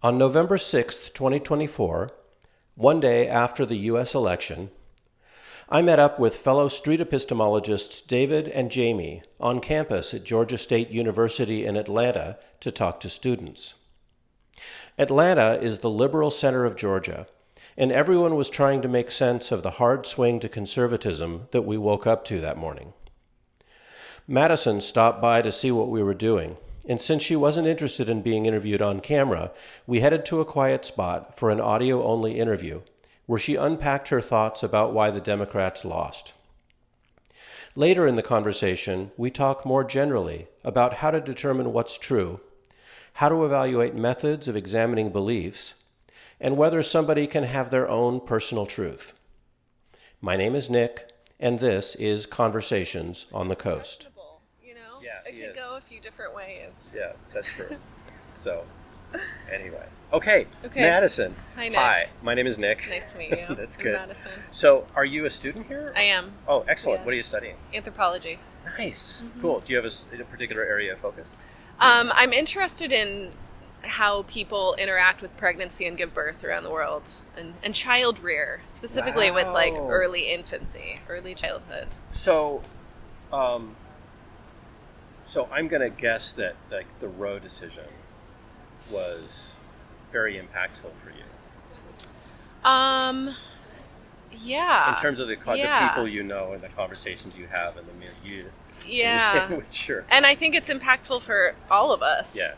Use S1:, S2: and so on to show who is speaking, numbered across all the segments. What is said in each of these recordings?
S1: On November 6, 2024, one day after the U.S. election, I met up with fellow street epistemologists David and Jamie on campus at Georgia State University in Atlanta to talk to students. Atlanta is the liberal center of Georgia, and everyone was trying to make sense of the hard swing to conservatism that we woke up to that morning. Madison stopped by to see what we were doing, and since she wasn't interested in being interviewed on camera, we headed to a quiet spot for an audio-only interview, where she unpacked her thoughts about why the Democrats lost. Later in the conversation, we talk more generally about how to determine what's true, how to evaluate methods of examining beliefs, and whether somebody can have their own personal truth. My name is Nick, and this is Conversations on the Coast.
S2: It could go a few different ways.
S1: Yeah, that's true. So, anyway. Okay, Madison.
S2: Hi, Nick.
S1: Hi, my name is Nick.
S2: Nice to meet you.
S1: That's good.
S2: I'm Madison.
S1: So, are you a student here?
S2: I am.
S1: Oh, excellent.
S2: Yes.
S1: What are you studying?
S2: Anthropology.
S1: Nice.
S2: Mm-hmm.
S1: Cool. Do you have a particular area of focus?
S2: I'm interested in how people interact with pregnancy and give birth around the world, and child rear, specifically with like early infancy, early childhood.
S1: So I'm going to guess that like the Roe decision was very impactful for you.
S2: Yeah.
S1: In terms of the people you know and the conversations you have and the milieu.
S2: Yeah.
S1: Sure.
S2: And I think it's impactful for all of us.
S1: Yeah.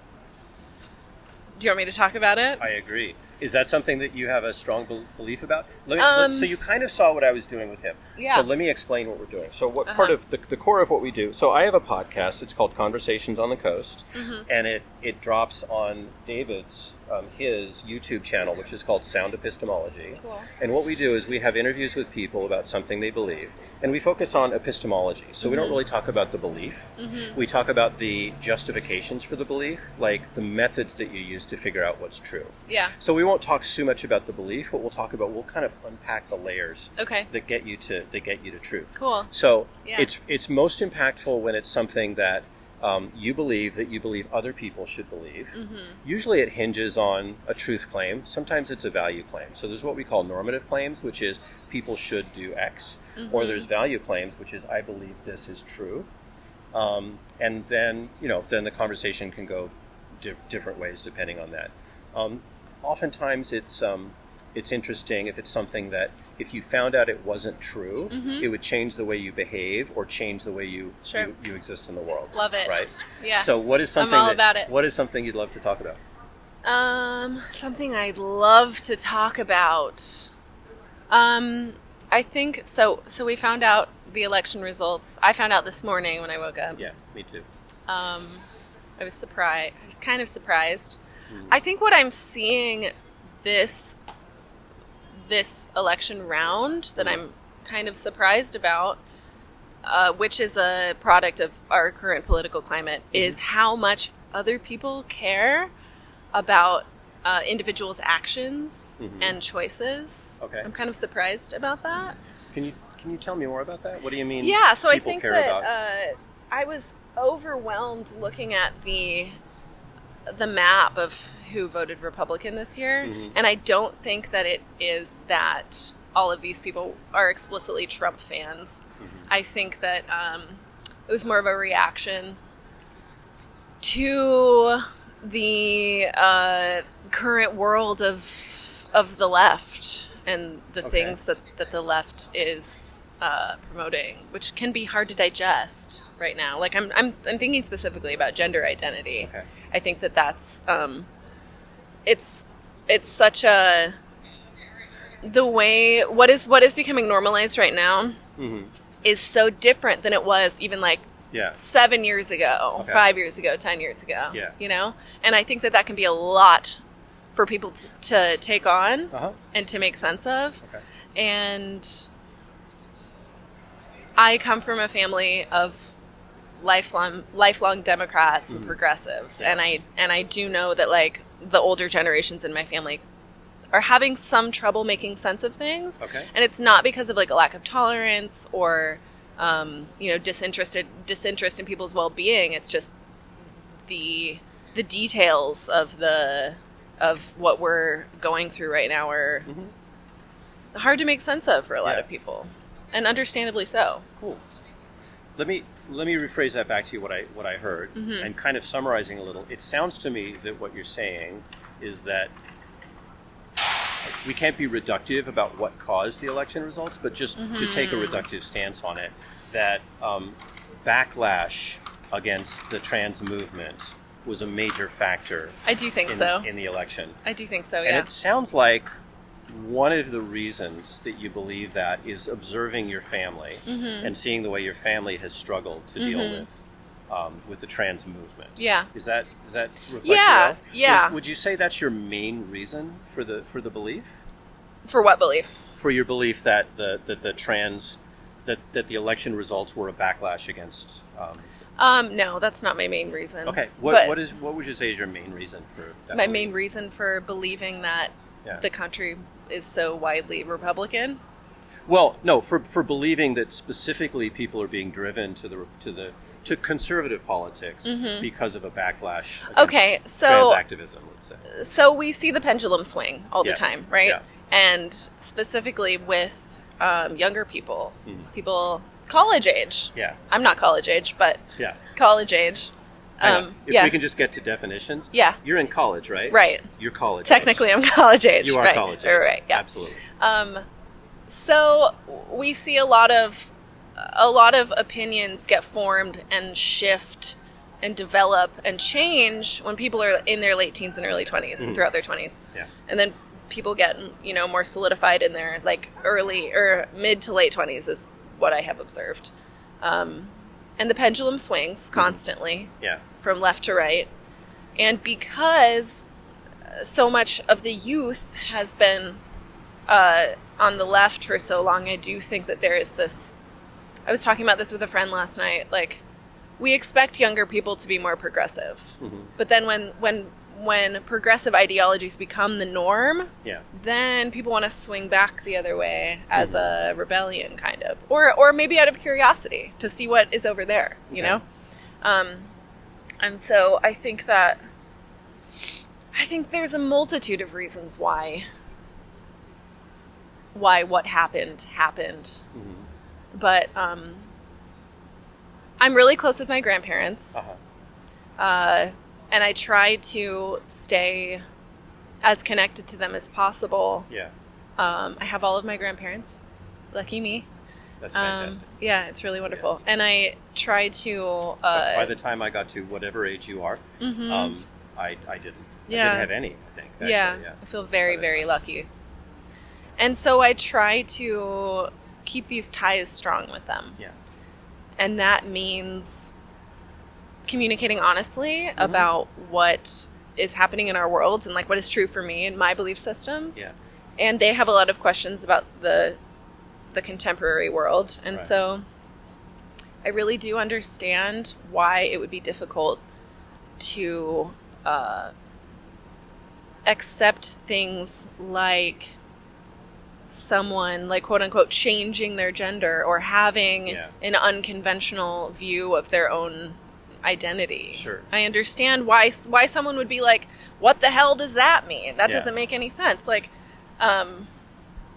S2: Do you want me to talk about it?
S1: I agree. Is that something that you have a strong belief about? So you kind of saw what I was doing with him.
S2: Yeah.
S1: So let me explain what we're doing. So what part of the core of what we do, so I have a podcast, it's called Conversations on the Coast, and it drops on David's, his YouTube channel, which is called Sound Epistemology.
S2: Cool.
S1: And what we do is we have interviews with people about something they believe, and we focus on epistemology. So we don't really talk about the belief. We talk about the justifications for the belief, like the methods that you use to figure out what's true.
S2: Yeah.
S1: So we won't talk so much about the belief. What we'll kind of unpack the layers that get you to truth.
S2: Cool.
S1: So
S2: Yeah.
S1: it's most impactful when it's something that you believe other people should believe. Usually it hinges on a truth claim. Sometimes it's a value claim. So there's what we call normative claims, which is people should do X, or there's value claims, which is I believe this is true. And then the conversation can go different ways depending on that. Oftentimes it's interesting if it's something that if you found out it wasn't true, it would change the way you behave or change the way you exist in the world.
S2: Love it.
S1: Right?
S2: Yeah.
S1: So what is something
S2: I'm all about it.
S1: What is something you'd love to talk about?
S2: Something I'd love to talk about. I think so we found out the election results. I found out this morning when I woke up.
S1: Yeah, me too.
S2: I was surprised. I was kind of surprised. I think what I'm seeing this election round that I'm kind of surprised about, which is a product of our current political climate, is how much other people care about individuals' actions and choices.
S1: Okay.
S2: I'm kind of surprised about that.
S1: Can you tell me more about that? What do you mean?
S2: Yeah, so I think
S1: care
S2: that
S1: about?
S2: I was overwhelmed looking at the map of who voted Republican this year, and I don't think that it is that all of these people are explicitly Trump fans. I think that it was more of a reaction to the current world of the left and the things that the left is promoting, which can be hard to digest right now. Like I'm thinking specifically about gender identity.
S1: Okay.
S2: I think that's it's such a what is becoming normalized right now is so different than it was even like 7 years ago, 5 years ago, 10 years ago.
S1: Yeah.
S2: And I think that can be a lot for people to take on and to make sense of.
S1: Okay.
S2: And I come from a family of lifelong Democrats and progressives, and I do know that like the older generations in my family are having some trouble making sense of things.
S1: Okay.
S2: And it's not because of like a lack of tolerance or disinterest in people's well-being. It's just the details of the of what we're going through right now are hard to make sense of for a lot of people, and understandably so.
S1: Cool. Let me rephrase that back to you, what I heard, and kind of summarizing a little. It sounds to me that what you're saying is that we can't be reductive about what caused the election results, but just to take a reductive stance on it, that backlash against the trans movement was a major factor.
S2: I do think
S1: in the election.
S2: I do think so, yeah.
S1: And it sounds like one of the reasons that you believe that is observing your family and seeing the way your family has struggled to deal with the trans movement.
S2: Yeah.
S1: Is that reflect
S2: well? Yeah.
S1: Would you say that's your main reason for the belief?
S2: For what belief?
S1: For your belief that the election results were a backlash against.
S2: No, that's not my main reason.
S1: Okay. What would you say is your main reason for that?
S2: My main reason for believing that the country is so widely Republican?
S1: Well, no, for believing that specifically people are being driven to conservative politics because of a backlash against trans activism, let's say.
S2: So we see the pendulum swing all the time, right?
S1: Yeah.
S2: And specifically with younger people, people college age.
S1: Yeah.
S2: I'm not college age, but college age.
S1: If we can just get to definitions.
S2: Yeah.
S1: You're in college, right?
S2: Right.
S1: You're college
S2: Technically,
S1: age.
S2: I'm college age.
S1: You are college age.
S2: Right. Yeah.
S1: Absolutely.
S2: So we see a lot of opinions get formed and shift and develop and change when people are in their late teens and early 20s and throughout their 20s.
S1: Yeah.
S2: And then people get, more solidified in their early or mid to late 20s is what I have observed. And the pendulum swings constantly from left to right. And because so much of the youth has been on the left for so long, I do think that there is this... I was talking about this with a friend last night. We expect younger people to be more progressive. But then when progressive ideologies become the norm, then people want to swing back the other way as a rebellion, kind of. Or maybe out of curiosity to see what is over there, you know? And so I think there's a multitude of reasons why what happened. But I'm really close with my grandparents. And I try to stay as connected to them as possible.
S1: Yeah.
S2: I have all of my grandparents. Lucky me.
S1: That's fantastic.
S2: Yeah, it's really wonderful. Yeah. And I try to...
S1: by the time I got to whatever age you are, I didn't. I didn't have any, I think. Actually.
S2: Yeah, I feel very, very lucky. And so I try to keep these ties strong with them.
S1: Yeah.
S2: And that means communicating honestly about what is happening in our worlds and what is true for me and my belief systems.
S1: Yeah.
S2: And they have a lot of questions about the contemporary world. And so I really do understand why it would be difficult to accept things like someone quote unquote changing their gender or having an unconventional view of their own identity.
S1: Sure.
S2: I understand why someone would be like, what the hell does that mean? That doesn't make any sense.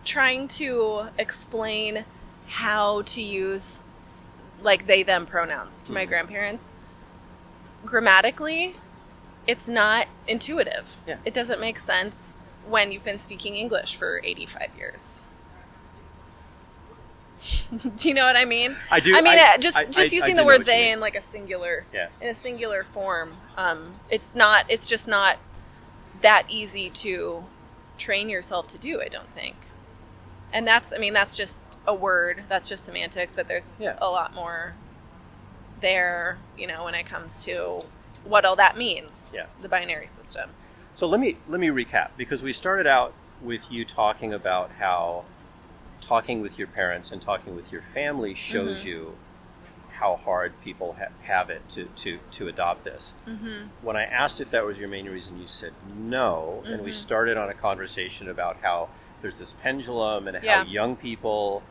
S2: Trying to explain how to use they them pronouns to my grandparents, grammatically it's not intuitive. It doesn't make sense when you've been speaking English for 85 years. Do you know what I mean?
S1: I do.
S2: I mean, just using the word they in a singular, in a singular form. It's just not that easy to train yourself to do, I don't think. And that's just a word. That's just semantics, but there's a lot more there, when it comes to what all that means. The binary system.
S1: So let me recap, because we started out with you talking about how talking with your parents and talking with your family shows you how hard people have it to adopt this. When I asked if that was your main reason, you said no, and we started on a conversation about how there's this pendulum and how young people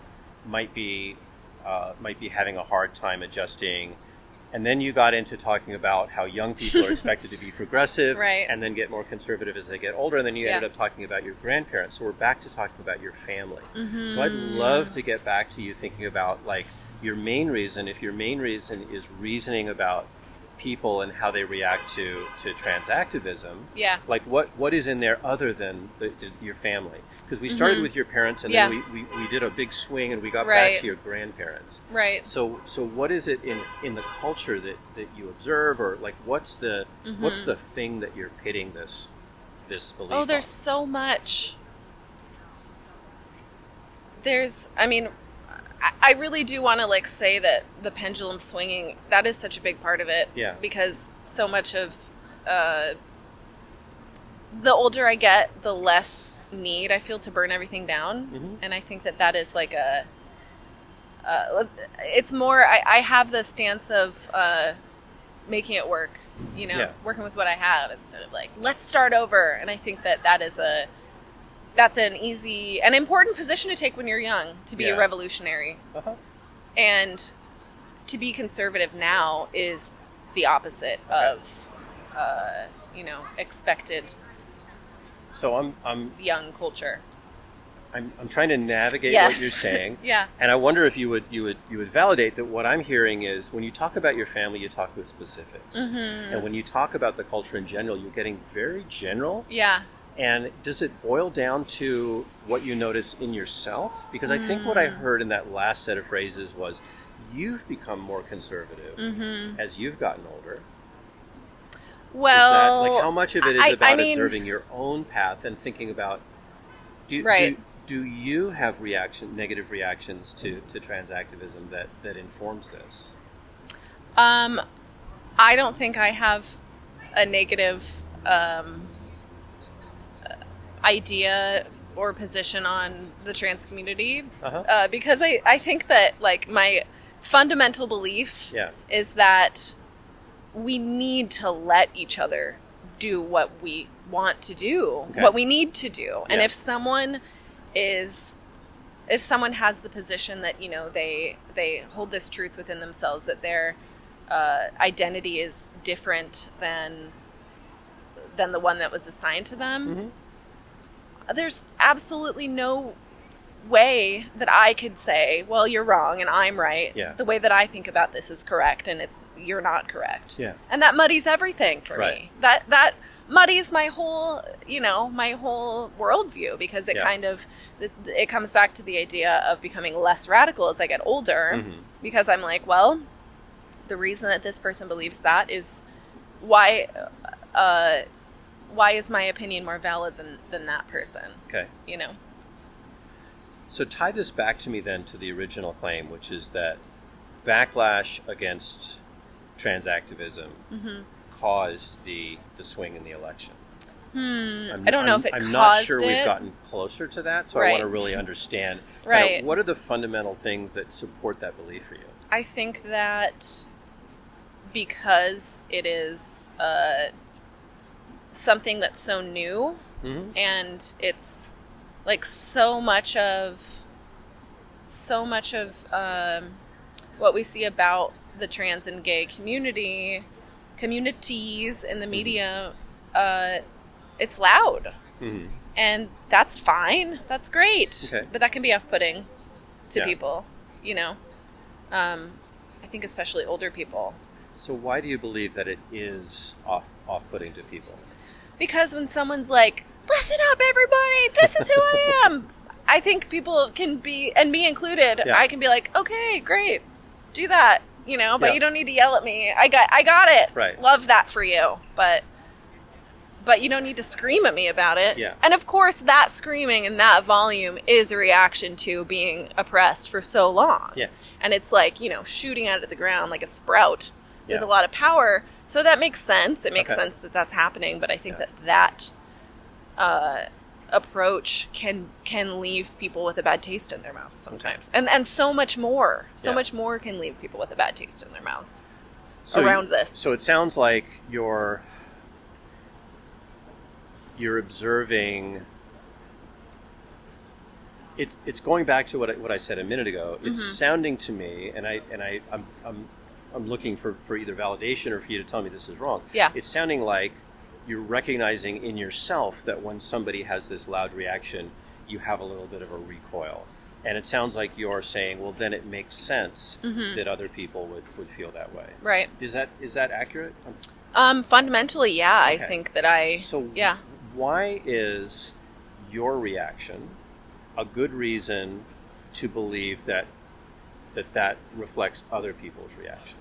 S1: might be having a hard time adjusting And then you got into talking about how young people are expected to be progressive
S2: Right.
S1: and then get more conservative as they get older. And then you ended up talking about your grandparents. So we're back to talking about your family. So I'd love to get back to you thinking about like your main reason, if your main reason is reasoning about people and how they react to trans activism.
S2: Yeah.
S1: Like what is in there other than your family? Because we started with your parents and then we did a big swing and we got back to your grandparents.
S2: Right.
S1: So what is it in the culture that you observe, or like what's the thing that you're pitting this belief on?
S2: Oh, there's so much. I really do want to like say that the pendulum swinging, that is such a big part of it.
S1: Yeah.
S2: Because so much of the older I get, the less need I feel to burn everything down. And I think that is like it's more, I have the stance of making it work, working with what I have instead of like, let's start over. And I think that's an easy and important position to take when you're young, to be a revolutionary. And to be conservative now is the opposite of, expected.
S1: So I'm
S2: young culture.
S1: I'm trying to navigate what you're saying. And I wonder if you would validate that what I'm hearing is when you talk about your family, you talk with specifics. And when you talk about the culture in general, you're getting very general. And does it boil down to what you notice in yourself? Because I think what I heard in that last set of phrases was you've become more conservative as you've gotten older.
S2: Well,
S1: like how much of it is about observing your own path and thinking about do you have negative reactions to trans activism that informs this?
S2: I don't think I have a negative idea or position on the trans community because I think that like my fundamental belief is that we need to let each other do what we want to do, what we need to do. And if someone has the position that, they hold this truth within themselves, that their identity is different than the one that was assigned to them, there's absolutely no way that I could say, well, you're wrong and I'm right. The way that I think about this is correct and you're not correct. And that muddies everything for me. That muddies my whole, my whole worldview, because it kind of, it comes back to the idea of becoming less radical as I get older, because I'm like, well, the reason that this person believes that is why is my opinion more valid than that person?
S1: So tie this back to me then to the original claim, which is that backlash against trans activism caused the swing in the election.
S2: I don't know if it caused it.
S1: I'm not sure we've gotten closer to that, so I want to really understand. What are the fundamental things that support that belief for you?
S2: I think that because it is something that's so new, and it's like so much of what we see about the trans and gay communities in the media, it's loud, and that's fine, that's great, but that can be off-putting to people, I think especially older people.
S1: So why do you believe that it is off-putting to people?
S2: Because when someone's like, listen up, everybody, this is who I am, I think people can be, and me included, I can be like, okay, great, do that, but you don't need to yell at me. I got it.
S1: Right.
S2: Love that for you. But you don't need to scream at me about it.
S1: Yeah.
S2: And of course, that screaming and that volume is a reaction to being oppressed for so long.
S1: Yeah.
S2: And it's like, shooting out of the ground like a sprout with a lot of power. So that makes sense. It makes sense that that's happening. But I think that approach can leave people with a bad taste in their mouths sometimes. And so much more. So much more can leave people with a bad taste in their mouths around this.
S1: So it sounds like you're observing. It's going back to what I said a minute ago. It's sounding to me, and I'm looking for either validation or for you to tell me this is wrong.
S2: Yeah.
S1: It's sounding like you're recognizing in yourself that when somebody has this loud reaction, you have a little bit of a recoil. And it sounds like you're saying, well, then it makes sense that other people would feel that way.
S2: Right.
S1: Is that accurate?
S2: Fundamentally, yeah.
S1: Okay.
S2: I think that
S1: why is your reaction a good reason to believe that reflects other people's reaction?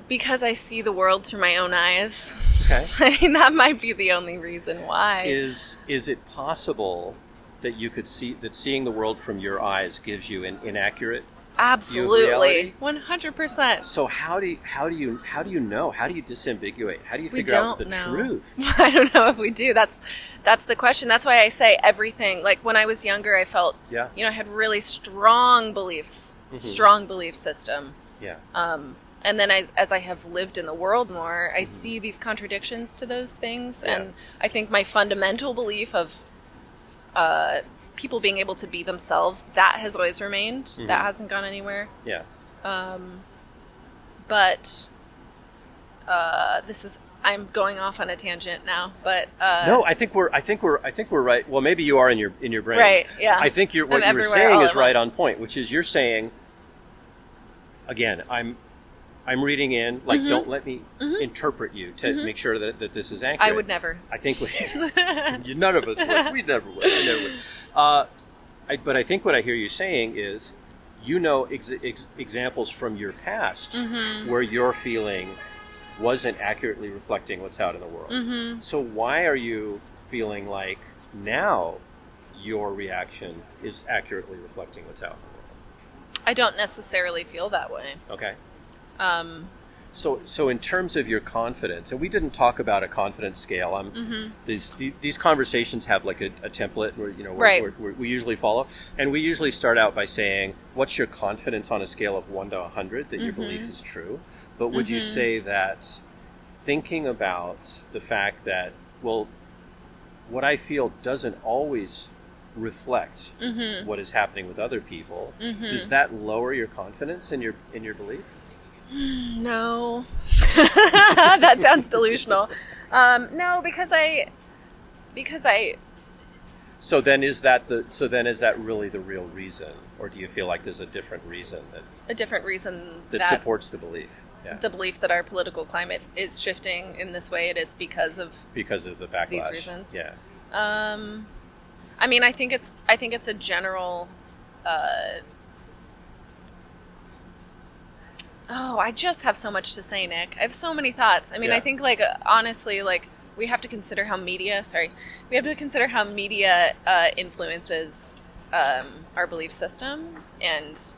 S2: Because I see the world through my own eyes.
S1: Okay.
S2: I mean, that might be the only reason why.
S1: Is it possible that you could see that seeing the world from your eyes gives you an inaccurate
S2: Absolutely, 100%.
S1: So how do you know? How do you disambiguate? How do you figure out the truth?
S2: I don't know if we do. That's the question. That's why I say everything. Like when I was younger, I felt I had really strong beliefs, strong belief system.
S1: Yeah.
S2: And then as I have lived in the world more, I see these contradictions to those things, and I think my fundamental belief of people being able to be themselves, that has always remained. That hasn't gone anywhere.
S1: Yeah.
S2: But I'm going off on a tangent now, but
S1: no, I think we're right. Well, maybe you are in your brain.
S2: Right. Yeah.
S1: I think what you were saying is right on point, which is you're saying, again, I'm reading in, like, don't let me interpret you to make sure that this is accurate.
S2: I would never.
S1: I think none of us would. We never would. I never would. But I think what I hear you saying is, examples from your past where your feeling wasn't accurately reflecting what's out in the world. So why are you feeling like now your reaction is accurately reflecting what's out in the world?
S2: I don't necessarily feel that way.
S1: Okay. So in terms of your confidence, and we didn't talk about a confidence scale. These conversations have like a template where we usually follow, and we usually start out by saying, "What's your confidence on a scale of 1 to 100 that your belief is true?" But would you say that thinking about the fact that, well, what I feel doesn't always reflect what is happening with other people, does that lower your confidence in your belief?
S2: No. That sounds delusional. No, because I. So then is that really the real reason, or do you feel like there's a different reason that supports the belief? Yeah. The belief that our political climate is shifting in this way, it is because of
S1: the backlash.
S2: These reasons.
S1: Yeah.
S2: I mean, I think it's a general. I just have so much to say, Nick. I have so many thoughts. I mean, I think, like, honestly, like, we have to consider how media influences our belief system, and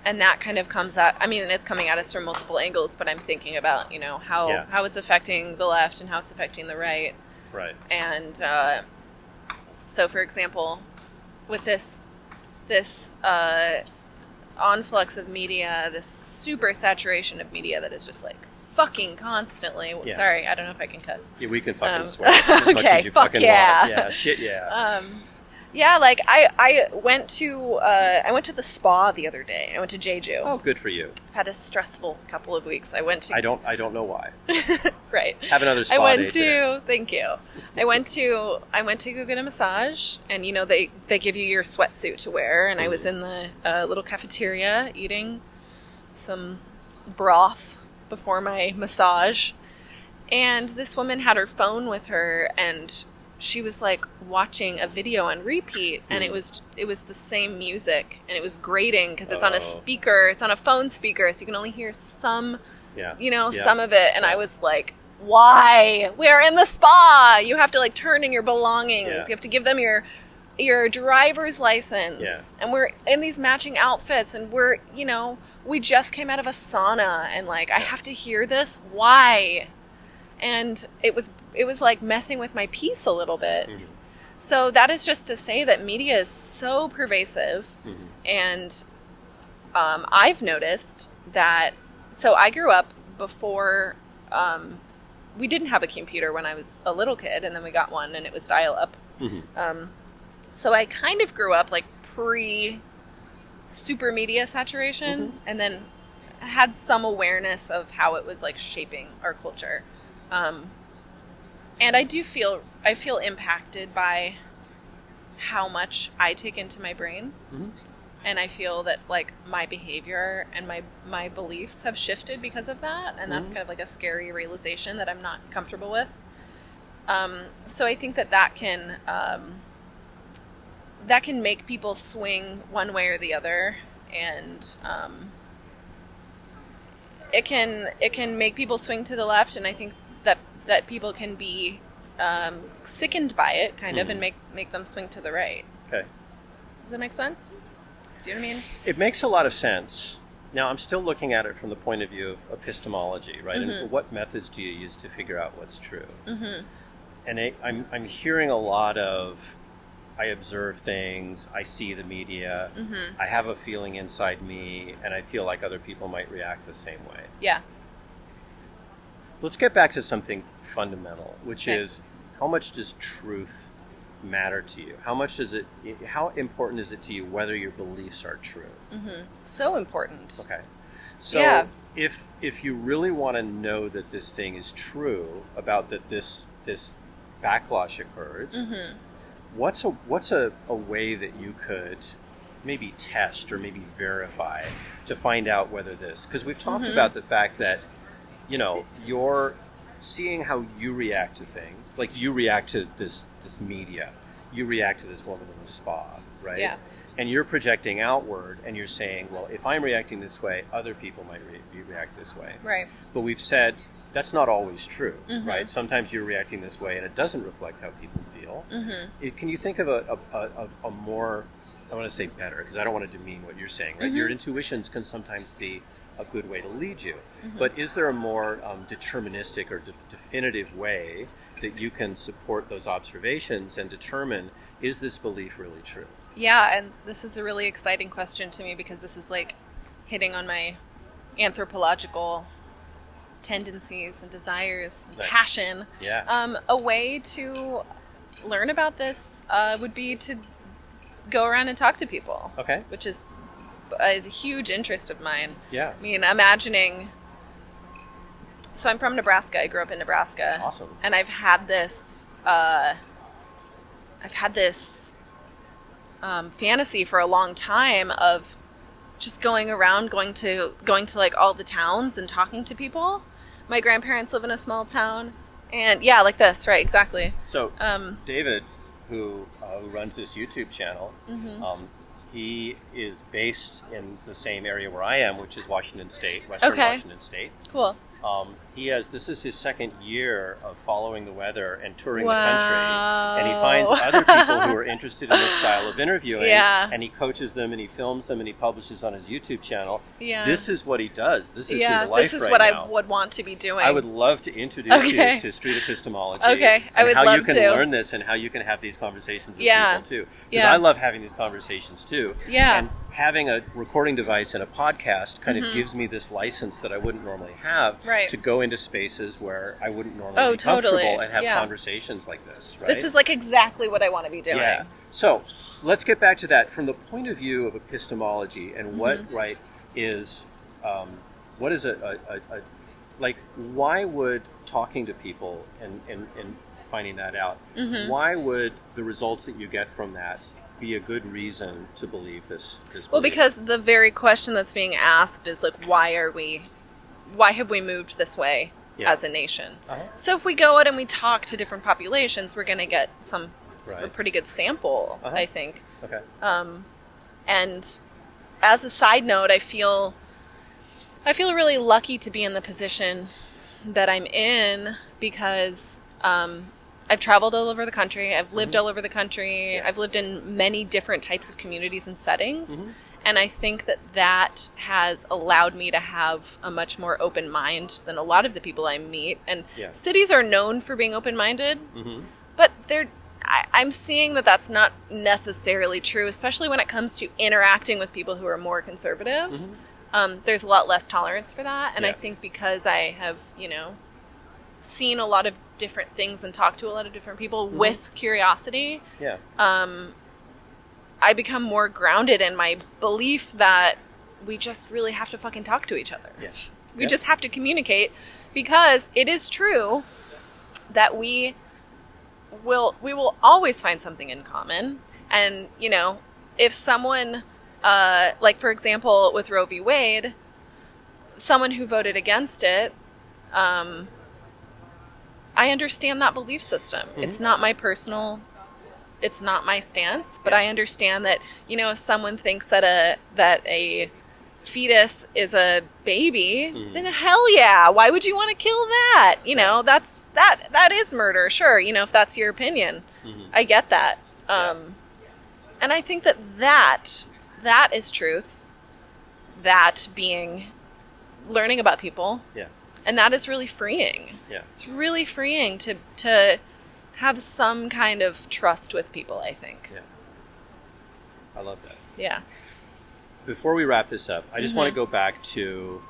S2: that kind of comes at, I mean, it's coming at us from multiple angles, but I'm thinking about, how it's affecting the left and how it's affecting the right.
S1: Right.
S2: And so, for example, with this influx of media, this super saturation of media that is just like fucking constantly.
S1: Yeah.
S2: Sorry, I don't know if I can cuss.
S1: Yeah, we can fucking swear as much as you fucking want. Yeah, shit, yeah.
S2: Yeah, like I went to the spa the other day. I went to Jeju.
S1: Oh, good for you.
S2: I've had a stressful couple of weeks. I
S1: don't know why.
S2: Right.
S1: Have another spa day today.
S2: Thank you. I went to go get a massage, and they give you your sweatsuit to wear, and I was in the little cafeteria eating some broth before my massage, and this woman had her phone with her, and she was like watching a video on repeat, and it was the same music, and it was grating because it's on a speaker, it's on a phone speaker, so you can only hear some, some of it. And I was like, why? We're in the spa. You have to like turn in your belongings. Yeah. You have to give them your driver's license, and we're in these matching outfits, and we're we just came out of a sauna, and like I have to hear this. Why? And it was like messing with my peace a little bit. So that is just to say that media is so pervasive. And I've noticed that. So I grew up before we didn't have a computer when I was a little kid, and then we got one, and it was dial-up. So I kind of grew up like pre super media saturation, and then had some awareness of how it was like shaping our culture. And I feel impacted by how much I take into my brain. And I feel that like my behavior and my beliefs have shifted because of that. And that's kind of like a scary realization that I'm not comfortable with. So I think that can make people swing one way or the other. And it can make people swing to the left. And I think that people can be sickened by it kind of and make them swing to the right.
S1: Okay.
S2: Does that make sense? Do you know what I mean?
S1: It makes a lot of sense. Now, I'm still looking at it from the point of view of epistemology, right? And what methods do you use to figure out what's true? And I'm hearing a lot of, I observe things, I see the media, I have a feeling inside me, and I feel like other people might react the same way.
S2: Yeah.
S1: Let's get back to something fundamental, which is, how much does truth matter to you? How important is it to you whether your beliefs are true?
S2: So important.
S1: Okay. So if you really want to know that this thing is true, about that this backlash occurred, what's a way that you could maybe test or maybe verify to find out whether this, because we've talked about the fact that, you know, you're seeing how you react to things, like you react to this media, you react to this woman in the spa, right? Yeah. And you're projecting outward, and you're saying, well, if I'm reacting this way, other people might react this way. Right. But we've said that's not always true, right? Sometimes you're reacting this way, and it doesn't reflect how people feel. Can you think of a more, I want to say better, because I don't want to demean what you're saying, right? Your intuitions can sometimes be a good way to lead you. But is there a more deterministic or definitive way that you can support those observations and determine, is this belief really true?
S2: Yeah, and this is a really exciting question to me, because this is like hitting on my anthropological tendencies and desires and passion. Yeah. A way to learn about this would be to go around and talk to people. Okay. Which is a huge interest of mine. Yeah. I mean, imagining... So I'm from Nebraska. I grew up in Nebraska. Awesome. And I've had this fantasy for a long time of just going around, going to like all the towns and talking to people. My grandparents live in a small town, and yeah, like this, right? Exactly. So
S1: David, who runs this YouTube channel, he is based in the same area where I am, which is Washington State, Western Washington State. Cool. This is his second year of following the weather and touring the country, and he finds other people who are interested in this style of interviewing, and he coaches them, and he films them, and he publishes on his YouTube channel. Yeah. This is what he does. This is his life right now. This is what I would want to be doing. I would love to introduce you to street epistemology. Okay, I would love to. How you can learn this and how you can have these conversations with people too. Because I love having these conversations too. Yeah. And having a recording device and a podcast kind of gives me this license that I wouldn't normally have to go into spaces where I wouldn't normally be comfortable and have conversations like this, right? This is like exactly what I want to be doing. Yeah. So let's get back to that from the point of view of epistemology and what is what is like, why would talking to people and finding that out, why would the results that you get from that be a good reason to believe this belief? Well, because the very question that's being asked is like, why have we moved this way as a nation? So if we go out and we talk to different populations, we're going to get a pretty good sample, I think. Okay. And as a side note, I feel really lucky to be in the position that I'm in, because I've traveled all over the country. I've lived all over the country. Yeah. I've lived in many different types of communities and settings. And I think that has allowed me to have a much more open mind than a lot of the people I meet. And cities are known for being open-minded, but I'm seeing that that's not necessarily true, especially when it comes to interacting with people who are more conservative. There's a lot less tolerance for that. And I think because I have, seen a lot of different things and talked to a lot of different people with curiosity,
S2: I become more grounded in my belief that we just really have to fucking talk to each other.
S1: Yeah.
S2: We just have to communicate, because it is true that we will always find something in common. And, you know, if someone, like, for example, with Roe v. Wade, someone who voted against it, I understand that belief system. Mm-hmm. It's not my stance, but I understand that, you know, if someone thinks that a fetus is a baby, then hell yeah, why would you want to kill that? You know, that is murder. Sure, you know, if that's your opinion. I get that. And I think that is truth. That being learning about people. Yeah. And that is really freeing. Yeah. It's really freeing to have some kind of trust with people, I think.
S1: Yeah. I love that.
S2: Yeah.
S1: Before we wrap this up, I just want to go back to,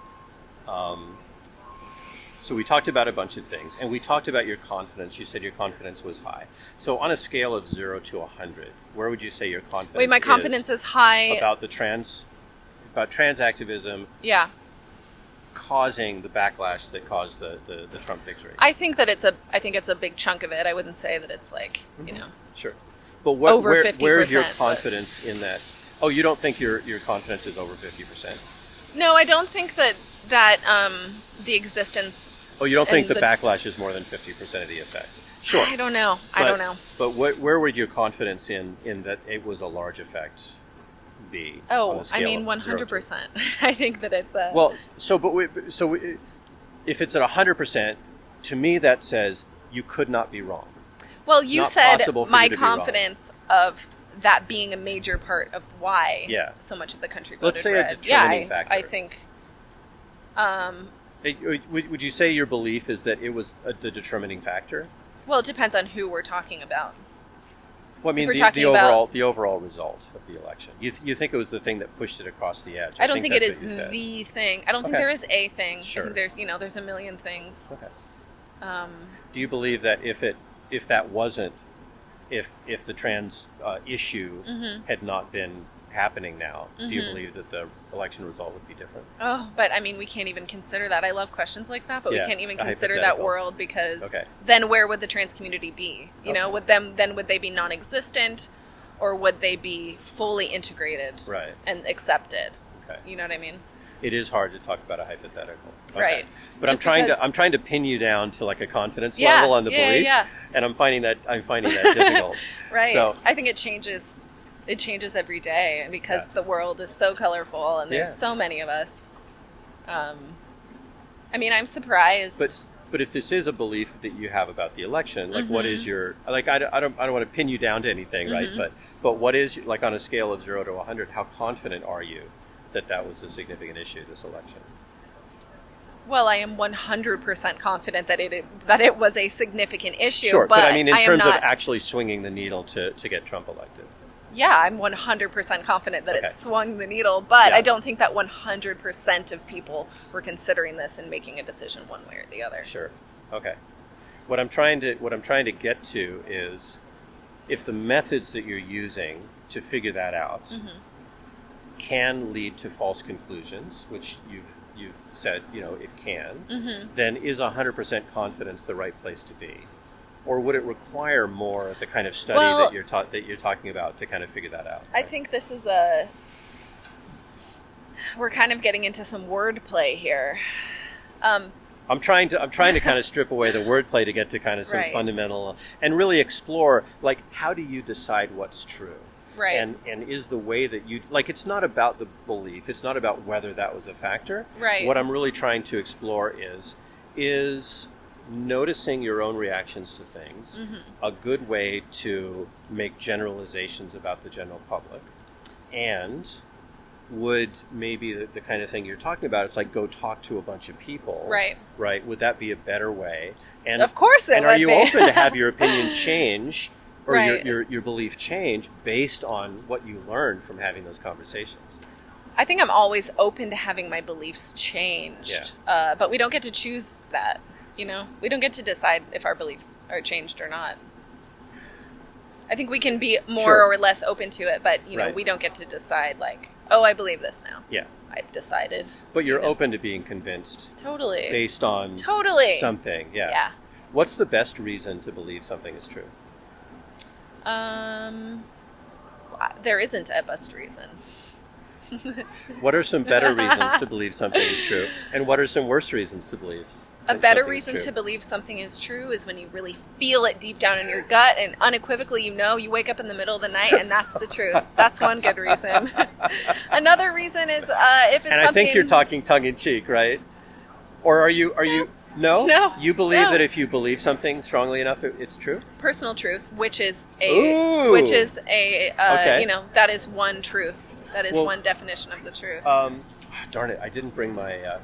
S1: so we talked about a bunch of things, and we talked about your confidence. You said your confidence was high. So on a scale of 0 to 100, where would you say your confidence is?
S2: Wait, my confidence is high.
S1: About trans activism.
S2: Yeah.
S1: Causing the backlash that caused the Trump victory.
S2: I think it's a big chunk of it. I wouldn't say that it's like, you know.
S1: Sure. But where's your confidence in that? Oh, you don't think your confidence is over 50%?
S2: No, I don't think that the existence.
S1: Oh, you don't think the backlash is more than 50% of the effect? Sure.
S2: I don't know.
S1: But where would your confidence in that it was a large effect be?
S2: Oh, I mean, 100%. I think that it's a.
S1: Well, if it's at 100%, to me that says you could not be wrong.
S2: Well, you said my confidence of that being a major part of why so much of the country voted
S1: Let's say
S2: red.
S1: A determining factor.
S2: I think.
S1: Would you say your belief is that it was the determining factor?
S2: Well, it depends on who we're talking about.
S1: Well, I mean, the overall result of the election. You think it was the thing that pushed it across the edge?
S2: I don't think it is the thing. I don't think there is a thing.
S1: Sure.
S2: I think there's a million things.
S1: Okay. Do you believe that if the trans issue had not been happening now, do you believe that the election result would be different?
S2: Oh, but I mean, we can't even consider that. I love questions like that, but we can't even consider that world, because then where would the trans community be? You know, would they be non-existent, or would they be fully integrated and accepted? Okay. You know what I mean?
S1: It is hard to talk about a hypothetical. Okay.
S2: Right.
S1: But I'm trying to pin you down to like a confidence level on the belief. Yeah. And I'm finding that difficult.
S2: Right.
S1: So
S2: I think it changes every day, and because the world is so colorful and there's so many of us. I mean, I'm surprised.
S1: But if this is a belief that you have about the election, like what is your, like, I don't want to pin you down to anything, right? But what is, like, on a scale of 0 to 100, how confident are you that was a significant issue, this election?
S2: Well, I am 100% confident that it was a significant issue.
S1: Sure, but I mean, in terms of actually swinging the needle to get Trump elected.
S2: Yeah, I'm 100% confident that it swung the needle, but I don't think that 100% of people were considering this and making a decision one way or the other.
S1: Sure. Okay. What I'm trying to get to is, if the methods that you're using to figure that out can lead to false conclusions, which you've said, it can, then is 100% confidence the right place to be? Or would it require more of the kind of study that you're talking about to kind of figure that out?
S2: I think this is we're kind of getting into some wordplay here.
S1: I'm trying to kind of strip away the wordplay to get to kind of some fundamental, and really explore, like, how do you decide what's true? Right. And is the way that you, like, it's not about the belief, it's not about whether that was a factor. Right. What I'm really trying to explore is noticing your own reactions to things a good way to make generalizations about the general public, and would maybe the kind of thing you're talking about, it's like, go talk to a bunch of people, right, would that be a better way? And
S2: of course it would be.
S1: Are you open to have your opinion change, or your belief change based on what you learned from having those conversations?
S2: I think I'm always open to having my beliefs changed, but we don't get to choose that. We don't get to decide if our beliefs are changed or not. I think we can be more
S1: Sure.
S2: or less open to it, but,
S1: Right.
S2: we don't get to decide, like, oh, I believe this now.
S1: Yeah.
S2: I've decided.
S1: But you're open to being convinced
S2: Totally.
S1: based on
S2: Totally.
S1: something. Yeah.
S2: Yeah.
S1: What's the best reason to believe something is true?
S2: There isn't a best reason.
S1: What are some better reasons to believe something is true? And what are some worse reasons to believe
S2: A better
S1: something is
S2: reason
S1: true?
S2: to believe something is true is when you really feel it deep down in your gut and unequivocally you wake up in the middle of the night and that's the truth. That's one good reason. Another reason is if it's
S1: And I
S2: something...
S1: think you're talking tongue-in-cheek, right? Or are you... No?
S2: No.
S1: You believe
S2: No.
S1: that if you believe something strongly enough, it's true?
S2: Personal truth, which is
S1: Ooh.
S2: okay. That is one truth. That is
S1: Well,
S2: one definition of the truth.
S1: Darn it, I didn't bring my...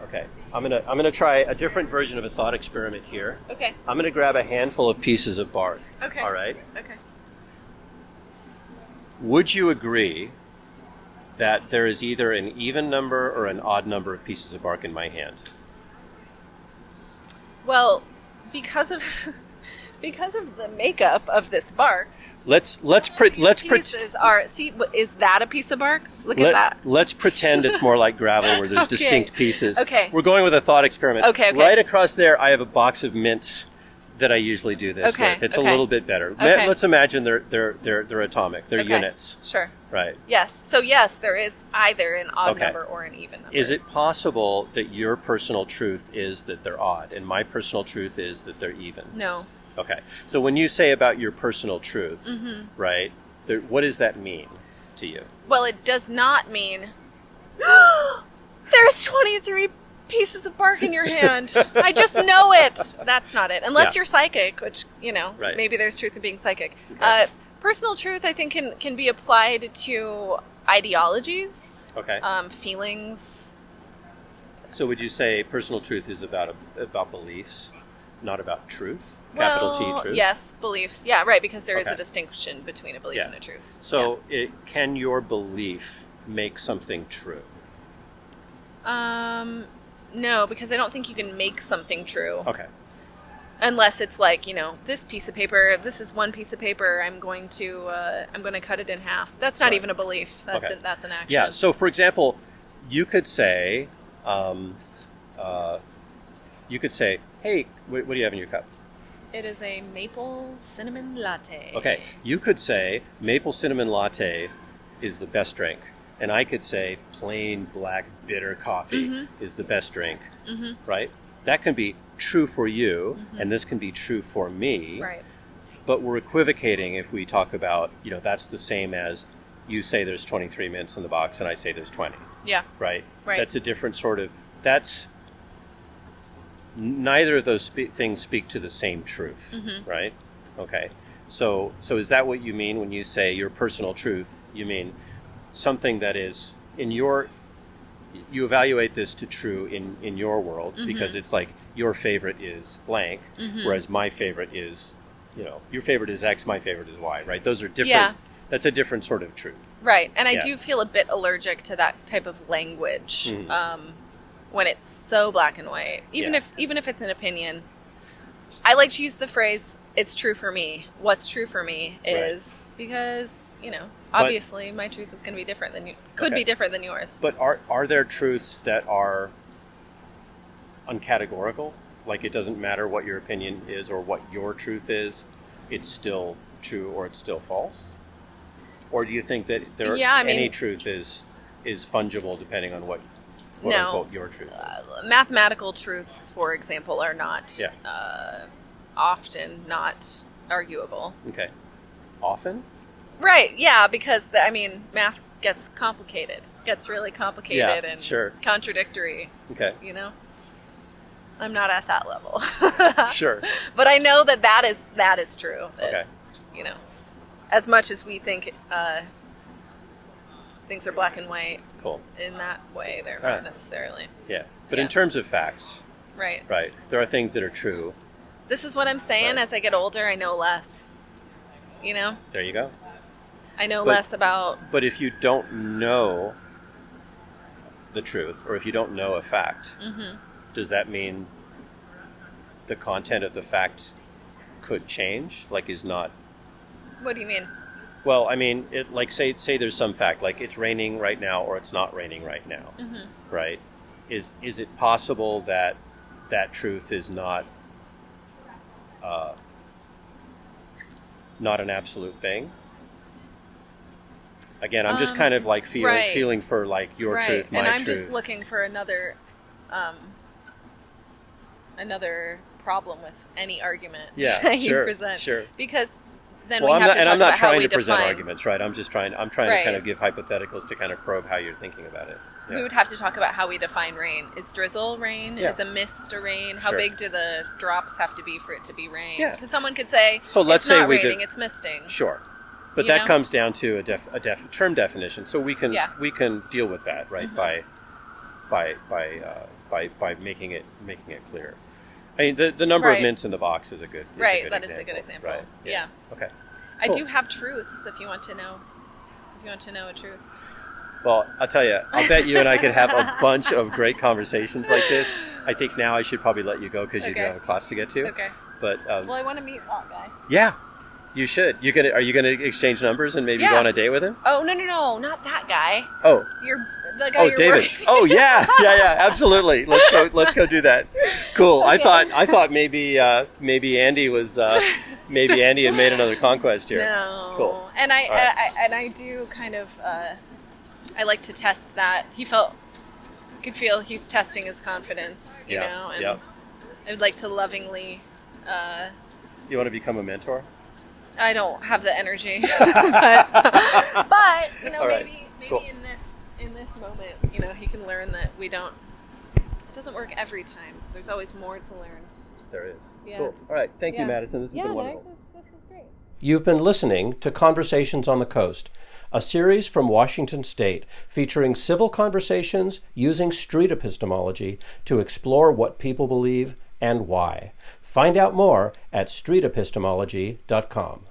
S1: Okay, I'm gonna try a different version of a thought experiment here.
S2: Okay.
S1: I'm gonna grab a handful of pieces of bark.
S2: Okay.
S1: All right?
S2: Okay.
S1: Would you agree that there is either an even number or an odd number of pieces of bark in my hand?
S2: Well, because of the makeup of this bark,
S1: Let's
S2: pieces are. See, is that a piece of bark? Look at that.
S1: Let's pretend it's more like gravel where there's
S2: Okay.
S1: distinct pieces.
S2: Okay.
S1: We're going with a thought experiment.
S2: Okay.
S1: Right across there, I have a box of mints that I usually do this
S2: Okay,
S1: with. It's
S2: okay.
S1: a little bit better.
S2: Okay.
S1: Let's imagine they're atomic. They're
S2: Okay.
S1: units.
S2: Sure.
S1: Right.
S2: Yes. So yes, there is either an odd
S1: Okay.
S2: number or an even number.
S1: Is it possible that your personal truth is that they're odd and my personal truth is that they're even?
S2: No.
S1: Okay. So when you say about your personal truth,
S2: Mm-hmm.
S1: right, what does that mean to you?
S2: Well, it does not mean there's 23 pieces of bark in your hand. I just know it. That's not it. Unless
S1: Yeah.
S2: you're psychic, which,
S1: Right.
S2: maybe there's truth in being psychic.
S1: Okay.
S2: Personal truth, I think, can be applied to ideologies,
S1: Okay.
S2: feelings.
S1: So would you say personal truth is about beliefs, not about truth? Capital
S2: Well,
S1: T truth?
S2: yes, beliefs. Yeah, right, because there is
S1: Okay.
S2: a distinction between a belief
S1: Yeah.
S2: and a truth.
S1: So can your belief make something true?
S2: No, because I don't think you can make something true.
S1: Okay.
S2: Unless it's like, this piece of paper, this is one piece of paper, I'm going to cut it in half. That's not
S1: Right.
S2: even a belief. That's
S1: Okay.
S2: that's an action.
S1: Yeah. So, for example, you could say, hey, what do you have in your cup?
S2: It is a maple cinnamon latte.
S1: Okay. You could say maple cinnamon latte is the best drink. And I could say plain black bitter coffee is the best drink, right? That can be true for you, and this can be true for me.
S2: Right.
S1: But we're equivocating if we talk about, that's the same as you say there's 23 mints in the box and I say there's 20,
S2: Yeah.
S1: right?
S2: Right.
S1: That's a different sort of, neither of those things speak to the same truth, right? Okay. So is that what you mean when you say your personal truth? You mean something that is you evaluate this to true in your world because it's like your favorite is blank, whereas my favorite is, your favorite is X, my favorite is Y, right? Those are different.
S2: Yeah.
S1: That's a different sort of truth.
S2: Right. And I
S1: Yeah.
S2: do feel a bit allergic to that type of language when it's so black and white. Even if it's an opinion. I like to use the phrase, it's true for me. What's true for me is because, obviously my truth is going to be different than could be different than yours.
S1: But are there truths that are uncategorical? Like it doesn't matter what your opinion is or what your truth is, it's still true or it's still false? Or do you think that any truth is fungible depending on what quote unquote your truth is?
S2: Mathematical truths, for example, are not
S1: Yeah.
S2: often not arguable.
S1: Okay. Often?
S2: Right, yeah, because, math gets complicated. Gets really complicated and
S1: sure.
S2: contradictory,
S1: Okay.
S2: I'm not at that level.
S1: Sure.
S2: But I know that is true. That,
S1: Okay.
S2: As much as we think things are black and white,
S1: Cool.
S2: in that way, they're
S1: All
S2: not
S1: right.
S2: necessarily.
S1: Yeah. But
S2: Yeah.
S1: in terms of facts,
S2: Right.
S1: right, there are things that are true.
S2: This is what I'm saying.
S1: Right.
S2: As I get older, I know less.
S1: There you go.
S2: I know
S1: But-
S2: less about...
S1: But if you don't know the truth, or if you don't know a fact, does that mean the content of the fact could change? Like is not
S2: What do you mean?
S1: Well, I mean, say there's some fact, like it's raining right now or it's not raining right now, right? Is it possible that truth is not an absolute thing? Again, I'm just kind of like feeling for like your truth, my truth.
S2: And I'm just looking for another problem with any argument that you present. Sure. Because then we have to talk about how we define. And I'm not trying to present arguments, right? I'm trying to kind of give hypotheticals to kind of probe how you're thinking about it. Yeah. We would have to talk about how we define rain. Is drizzle rain? Yeah. Is a mist a rain? How big do the drops have to be for it to be rain?
S1: Yeah.
S2: Because someone could say,
S1: so let's
S2: it's
S1: say
S2: not raining, it's misting.
S1: Sure. But that comes down to a term definition. So we can deal with that, right? By making it clear. I mean, the number of mints in the box is a good example.
S2: That is a good example.
S1: Right. Yeah. Okay. Cool.
S2: I do have truths if you want to know. If you want to know a truth.
S1: Well, I'll tell you, I'll bet you and I could have a bunch of great conversations like this. I think now I should probably let you go because you do have a class to get to.
S2: Okay.
S1: But
S2: well, I want to meet that guy.
S1: Yeah, you should. Are you gonna exchange numbers and maybe go on a date with him?
S2: Oh no, not that guy.
S1: Oh,
S2: the guy you're
S1: David.
S2: Working.
S1: Oh yeah, absolutely. Let's go do that. Cool. Okay. I thought maybe Andy was maybe Andy had made another conquest here.
S2: No.
S1: Cool.
S2: And I do kind of I like to test that. Could feel he's testing his confidence, you know, and I'd like to lovingly.
S1: You want to become a mentor?
S2: I don't have the energy, but you know,
S1: right.
S2: maybe
S1: cool.
S2: in this moment, you know, he can learn that it doesn't work every time. There's always more to learn.
S1: There is. Yeah. Cool. All right. Thank you, Madison. This has been wonderful.
S2: This was great.
S1: You've been listening to Conversations on the Coast, a series from Washington State featuring civil conversations using street epistemology to explore what people believe and why. Find out more at streetepistemology.com.